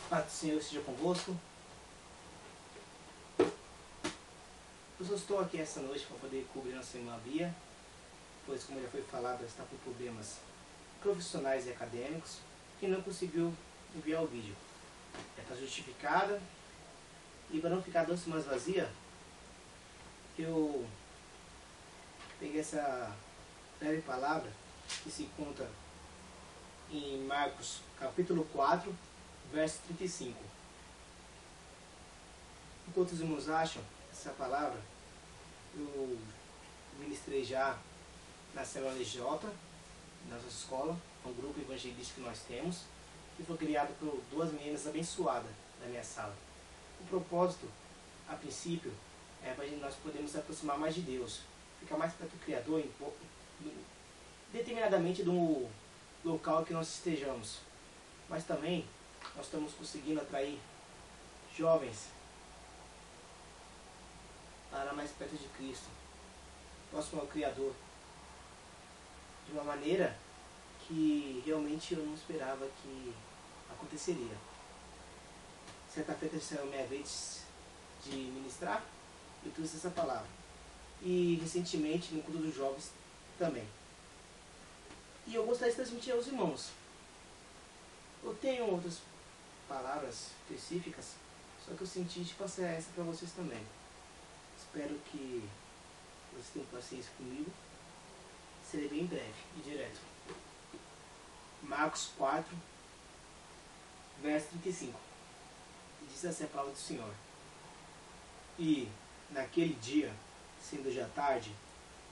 Paz do Senhor esteja convosco. Eu só estou aqui essa noite para poder cobrir nossa irmã Bia, pois, como já foi falado, ela está com problemas profissionais e acadêmicos e não conseguiu enviar o vídeo. Ela está justificada, e para não ficar 2 semanas vazia, eu peguei essa breve palavra que se encontra em Marcos capítulo 4, verso 35. Enquanto os irmãos acham essa palavra, eu ministrei já na célula LJ, na nossa escola, um grupo evangelístico que nós temos, que foi criado por 2 meninas abençoadas da minha sala. O propósito, a princípio, é para nós podermos nos aproximar mais de Deus, ficar mais perto do Criador, determinadamente do local que nós estejamos. Mas também nós estamos conseguindo atrair jovens para mais perto de Cristo, próximo ao Criador, de uma maneira que realmente eu não esperava que aconteceria. Certa feita será a minha vez de ministrar, eu trouxe essa palavra. E recentemente no culto dos jovens também. E eu gostaria de transmitir aos irmãos. Eu tenho outras palavras específicas, só que eu senti de passar essa para vocês também. Espero que vocês tenham paciência comigo. Serei bem breve e direto. Marcos 4, verso 35. Diz assim a palavra do Senhor: E, naquele dia, sendo já tarde,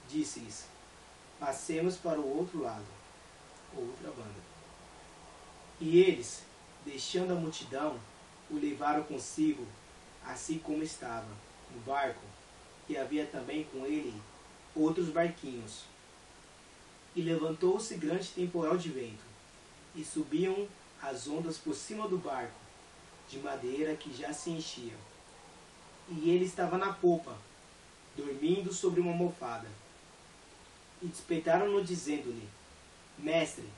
disse-lhes: Passemos para o outro lado, ou outra banda. E eles, deixando a multidão, o levaram consigo, assim como estava, no barco, e havia também com ele outros barquinhos. E levantou-se grande temporal de vento, e subiam as ondas por cima do barco, de madeira que já se enchia. E ele estava na popa, dormindo sobre uma almofada. E despertaram-no, dizendo-lhe: Mestre,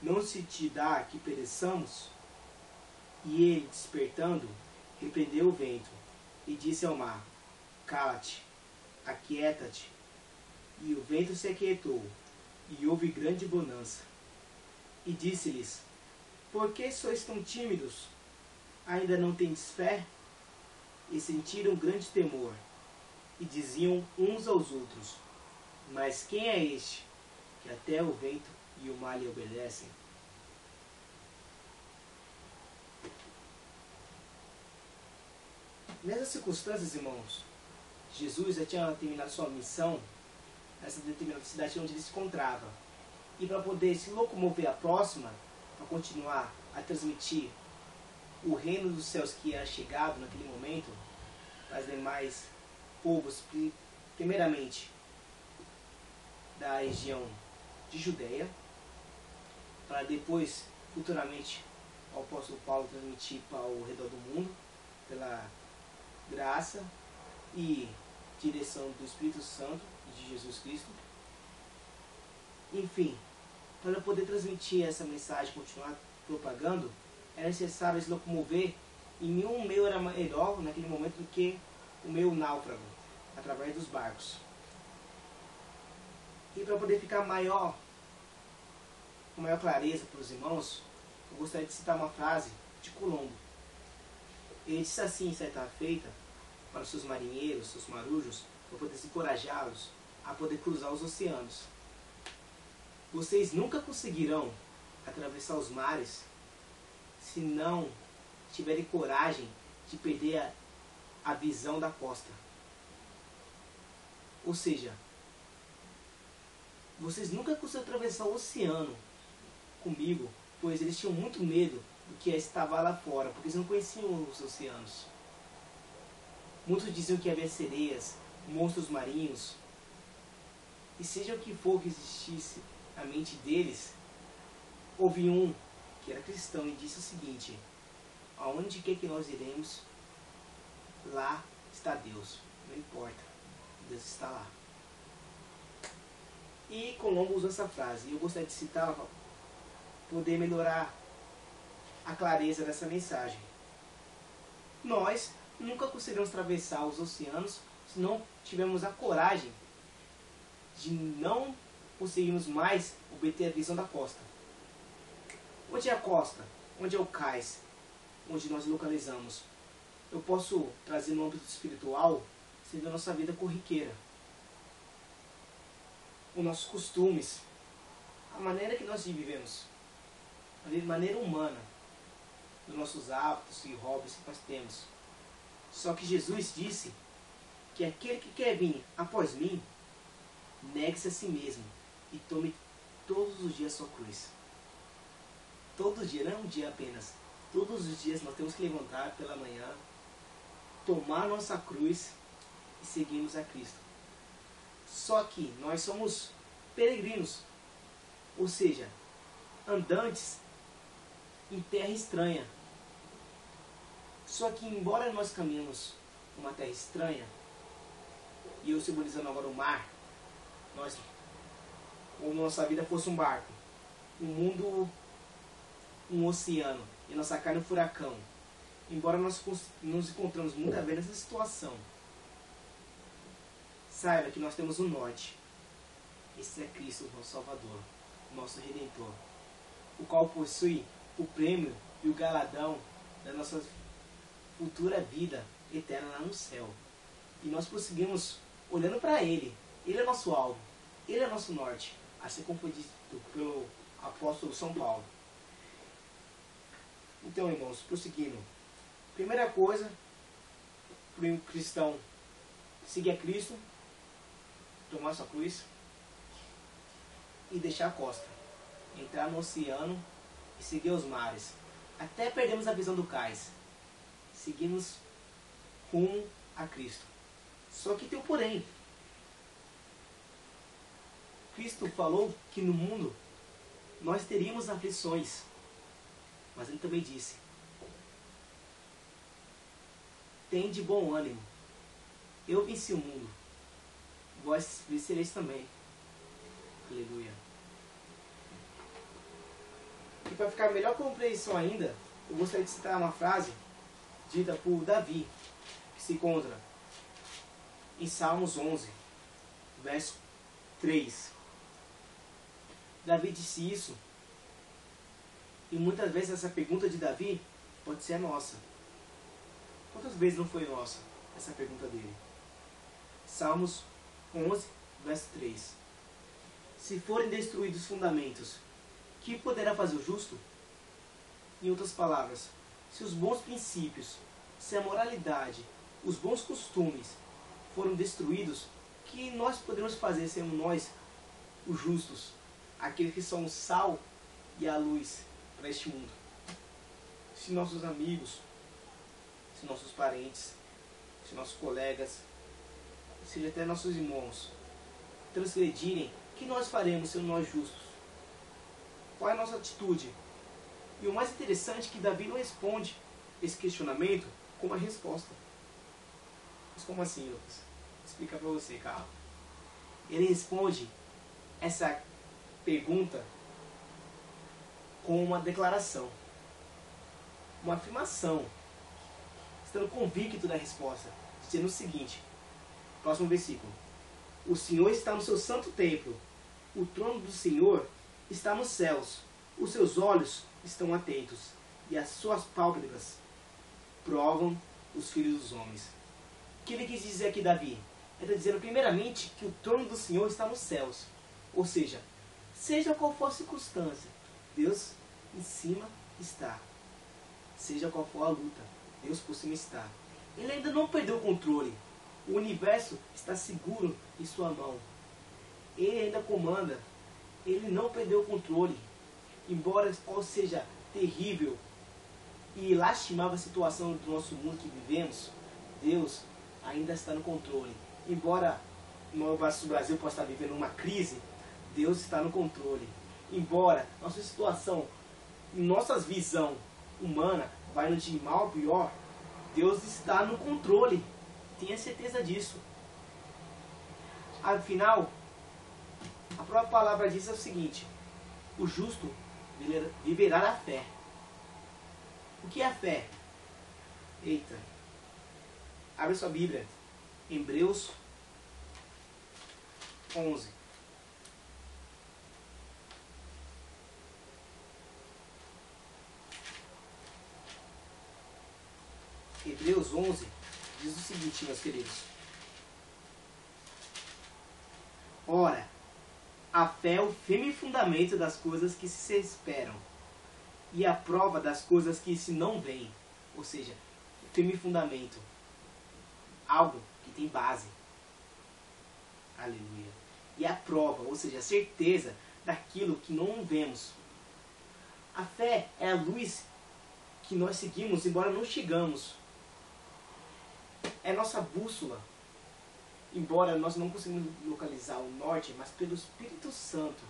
não se te dá que pereçamos? E ele, despertando, repreendeu o vento, e disse ao mar: Cala-te, aquieta-te. E o vento se aquietou, e houve grande bonança. E disse-lhes: Por que sois tão tímidos? Ainda não tendes fé? E sentiram grande temor, e diziam uns aos outros: Mas quem é este, que até o vento e o mar lhe obedecem? Nessas circunstâncias, irmãos, Jesus já tinha terminado sua missão nessa determinada cidade onde ele se encontrava. E para poder se locomover à próxima, para continuar a transmitir o reino dos céus que era chegado naquele momento, para os demais povos, primeiramente da região de Judeia, para depois, futuramente, o apóstolo Paulo transmitir para o redor do mundo, pela graça e direção do Espírito Santo e de Jesus Cristo. Enfim, para poder transmitir essa mensagem, continuar propagando, era necessário se locomover, e nenhum meio era melhor naquele momento do que o meio náufrago, através dos barcos. E para poder ficar com maior clareza para os irmãos, eu gostaria de citar uma frase de Colombo. Ele disse assim, certa feita, para os seus marinheiros, seus marujos, para poder encorajá-los a poder cruzar os oceanos: Vocês nunca conseguirão atravessar os mares se não tiverem coragem de perder a visão da costa. Ou seja, vocês nunca conseguiram atravessar o oceano comigo, pois eles tinham muito medo do que estava lá fora, porque eles não conheciam os oceanos. Muitos diziam que havia sereias, monstros marinhos, e seja o que for que existisse na mente deles, houve um que era cristão e disse o seguinte: aonde quer que nós iremos, lá está Deus. Não importa, Deus está lá. E Colombo usou essa frase, e eu gostaria de citá-la para poder melhorar a clareza dessa mensagem. nós nunca conseguiremos atravessar os oceanos se não tivermos a coragem de não conseguirmos mais obter a visão da costa. Onde é a costa? Onde é o cais? Onde nós localizamos? Eu posso trazer no âmbito espiritual, sendo a nossa vida corriqueira. Os nossos costumes, a maneira que nós vivemos, a maneira humana, dos nossos hábitos e hobbies que nós temos. Só que Jesus disse que aquele que quer vir após mim, negue-se a si mesmo e tome todos os dias sua cruz. Todos os dias, não é um dia apenas. Todos os dias nós temos que levantar pela manhã, tomar nossa cruz e seguirmos a Cristo. Só que nós somos peregrinos, ou seja, andantes em terra estranha. Só que embora nós caminhemos uma terra estranha, e eu simbolizando agora o mar, ou nossa vida fosse um barco, um mundo, um oceano, e nossa carne um furacão. Embora nós nos encontramos muitas vezes nessa situação, saiba que nós temos um norte. Esse é Cristo, nosso Salvador, nosso Redentor, o qual possui o prêmio e o galadão da nossa futura vida eterna lá no céu. E nós prosseguimos olhando para Ele. Ele é nosso alvo, Ele é nosso norte, assim como foi dito pelo apóstolo São Paulo. Então, irmãos, prosseguindo. Primeira coisa, para um cristão seguir a Cristo, tomar sua cruz e deixar a costa, entrar no oceano e seguir os mares, até perdemos a visão do cais, seguimos rumo a Cristo. Só que tem um porém. Cristo falou que no mundo nós teríamos aflições, mas Ele também disse: tende bom ânimo, eu venci o mundo, vós vencereis também. Aleluia. E para ficar melhor compreensão ainda, eu gostaria de citar uma frase dita por Davi, que se encontra em Salmos 11, verso 3. Davi disse isso, e muitas vezes essa pergunta de Davi pode ser a nossa. Quantas vezes não foi nossa essa pergunta dele? Salmos 11, verso 3. Se forem destruídos os fundamentos, que poderá fazer o justo? Em outras palavras, se os bons princípios, se a moralidade, os bons costumes foram destruídos, que nós poderemos fazer sendo nós os justos, aqueles que são o sal e a luz para este mundo? Se nossos amigos, se nossos parentes, se nossos colegas, seja até nossos irmãos, transgredirem, o que nós faremos sendo nós justos? Qual é a nossa atitude? E o mais interessante é que Davi não responde esse questionamento com uma resposta. Mas como assim, Lucas? Vou explicar para você, Carlos. Ele responde essa pergunta com uma declaração, uma afirmação, estando convicto da resposta, dizendo o seguinte, próximo versículo: o Senhor está no seu santo templo, o trono do Senhor está nos céus, os seus olhos estão atentos, e as suas pálpebras provam os filhos dos homens. O que ele quis dizer aqui, Davi? Ele está dizendo primeiramente que o trono do Senhor está nos céus, ou seja qual for a circunstância, Deus em cima está. Seja qual for a luta, Deus por cima está. Ele ainda não perdeu o controle. O universo está seguro em sua mão. Ele ainda comanda. Ele não perdeu o controle. Embora qual seja terrível e lastimável a situação do nosso mundo que vivemos, Deus ainda está no controle. Embora o Brasil possa estar vivendo uma crise, Deus está no controle. Embora nossa situação, nossa visão humana vai no de mal ao pior, Deus está no controle. Tenha certeza disso. Afinal, a própria palavra diz o seguinte: o justo viverá da fé. O que é a fé? Eita, Abre sua Bíblia. Hebreus 11. Hebreus 11 diz o seguinte, meus queridos. Ora, a fé é o firme fundamento das coisas que se esperam e a prova das coisas que se não veem. Ou seja, o firme fundamento. Algo que tem base. Aleluia. E a prova, ou seja, a certeza daquilo que não vemos. A fé é a luz que nós seguimos, embora não chegamos. É nossa bússola. Embora nós não conseguimos localizar o norte, mas pelo Espírito Santo.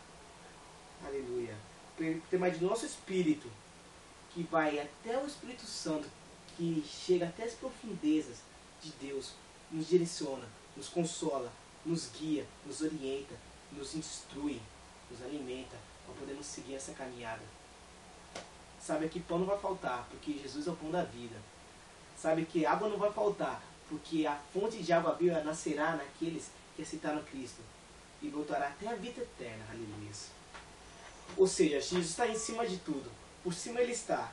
Aleluia. Pelo tema de nosso espírito, que vai até o Espírito Santo, que chega até as profundezas de Deus, nos direciona, nos consola, nos guia, nos orienta, nos instrui, nos alimenta, para podermos seguir essa caminhada. Sabe que pão não vai faltar, porque Jesus é o pão da vida. Sabe que água não vai faltar, porque a fonte de água viva nascerá naqueles que aceitaram Cristo e voltará até a vida eterna. Aleluia. Ou seja, Jesus está em cima de tudo. Por cima Ele está.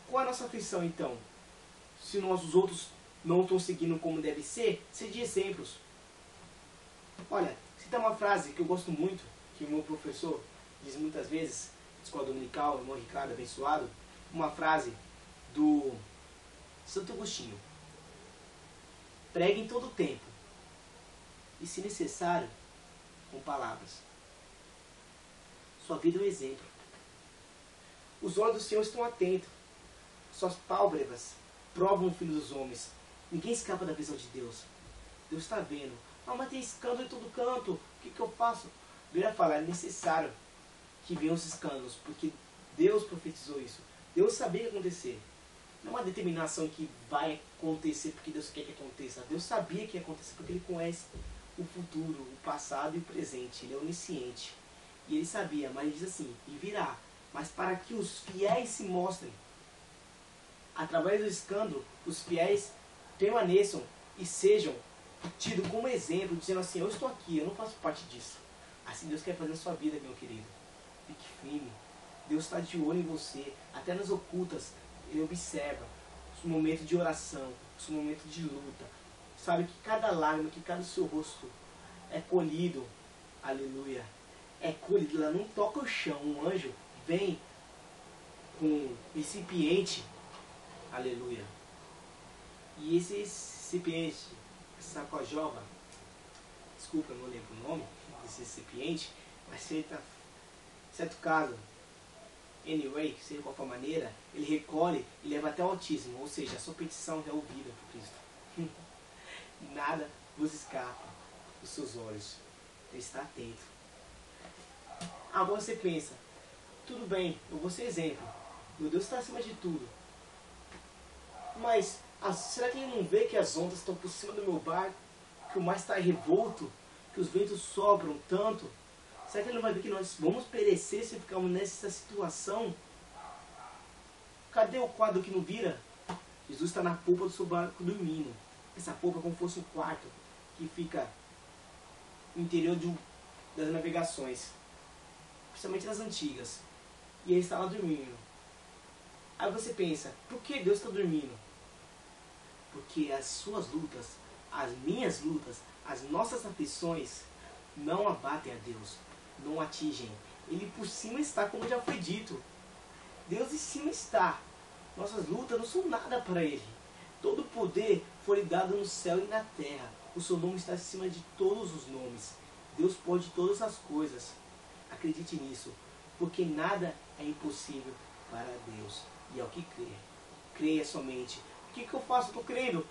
Qual é a nossa aflição então? Se nós os outros não estão seguindo como deve ser de exemplos. Olha, cita uma frase que eu gosto muito, que o meu professor diz muitas vezes, escola dominical, o irmão Ricardo abençoado, uma frase do Santo Agostinho. Pregue em todo o tempo, e se necessário, com palavras. Sua vida é um exemplo. Os olhos do Senhor estão atentos. Suas pálpebras provam o Filho dos Homens. Ninguém escapa da visão de Deus. Deus está vendo. Ah, mas tem escândalo em todo canto. O que eu faço? Bíblia fala, é necessário que venham os escândalos, porque Deus profetizou isso. Deus sabia o que ia acontecer. Não é uma determinação que vai acontecer porque Deus quer que aconteça. Deus sabia que ia acontecer porque Ele conhece o futuro, o passado e o presente. Ele é onisciente. E Ele sabia, mas Ele diz assim, e virá. Mas para que os fiéis se mostrem, através do escândalo, os fiéis permaneçam e sejam tidos como exemplo, dizendo assim, eu estou aqui, eu não faço parte disso. Assim Deus quer fazer na sua vida, meu querido. Fique firme. Deus está de olho em você, até nas ocultas. Ele observa os momentos de oração, os momentos de luta. Sabe que cada lágrima, que cada seu rosto é colhido. Aleluia. É colhido, ela não toca o chão. Um anjo vem com um recipiente. Aleluia. E esse recipiente, essa sacojova, desculpa, eu não lembro o nome desse recipiente, mas certo caso, anyway, seja de qualquer maneira, ele recolhe e leva até o Altíssimo, ou seja, a sua petição é ouvida por Cristo. Nada vos escapa dos seus olhos. Então está atento. Agora você pensa, tudo bem, eu vou ser exemplo. Meu Deus está acima de tudo. Mas será que ele não vê que as ondas estão por cima do meu barco? Que o mar está revolto? Que os ventos sopram tanto? Será que ele não vai ver que nós vamos perecer se ficarmos nessa situação? Cadê o quadro que não vira? Jesus está na polpa do seu barco dormindo. Essa polpa é como se fosse um quarto que fica no interior das navegações. Principalmente nas antigas. E ele está lá dormindo. Aí você pensa, por que Deus está dormindo? Porque as suas lutas, as minhas lutas, as nossas aflições não abatem a Deus, não atingem. Ele por cima está, como já foi dito. Deus em cima está. Nossas lutas não são nada para Ele. Todo poder foi dado no céu e na terra. O seu nome está acima de todos os nomes. Deus pode todas as coisas. Acredite nisso, porque nada é impossível para Deus. E é o que crê. Creia somente. O que eu faço? Estou crendo.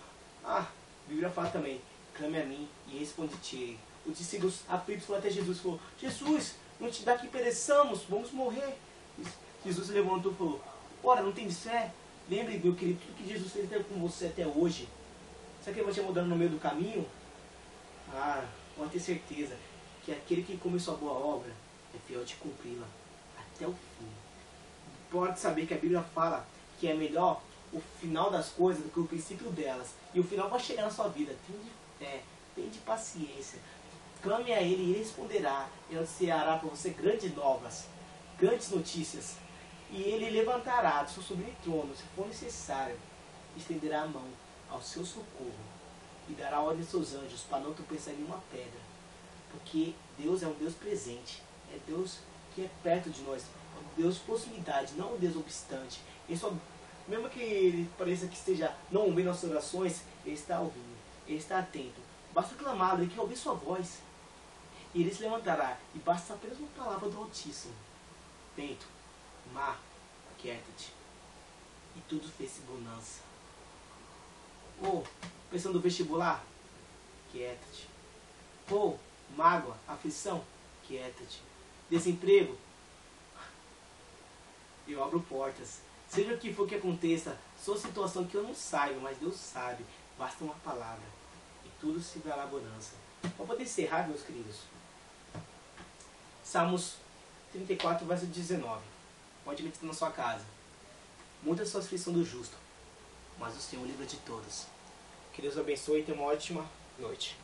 A Bíblia fala também, clame a mim e responde-te. Os discípulos aflitos foram até Jesus e falou, Jesus, não te dá que pereçamos, vamos morrer. Jesus se levantou e falou, ora, não tem fé? Lembre, meu querido, tudo que Jesus fez com você até hoje. Será que ele vai te mudando no meio do caminho? Pode ter certeza que aquele que começou a boa obra é fiel de cumpri-la até o fim. Pode saber que a Bíblia fala que é melhor o final das coisas do que o princípio delas. E o final vai chegar na sua vida. Tende fé, tende paciência. Clame a Ele e Ele responderá. Ele anunciará para você grandes novas, grandes notícias. E Ele levantará do seu sublime trono, se for necessário, estenderá a mão ao seu socorro e dará ordem aos seus anjos para não tropeçar em nenhuma pedra. Porque Deus é um Deus presente, é Deus que é perto de nós, é um Deus de proximidade, não um Deus obstante. Ele só, mesmo que Ele pareça que esteja não ouvindo nossas orações, Ele está ouvindo, Ele está atento. Basta clamá-lo, Ele quer ouvir sua voz. E Ele se levantará, e basta apenas uma palavra do Altíssimo. Vento, mar, quieta-te. E tudo fez-se bonança. Pensando no vestibular? Quieta-te. Mágoa, aflição? Quieta-te. Desemprego? Eu abro portas. Seja o que for que aconteça, sua situação que eu não saiba, mas Deus sabe. Basta uma palavra. E tudo se dará bonança. Para poder encerrar, meus queridos. Salmos 34, verso 19. Pode meditar na sua casa. Muitas são as aflições do justo, mas o Senhor livra de todas. Que Deus abençoe e tenha uma ótima noite.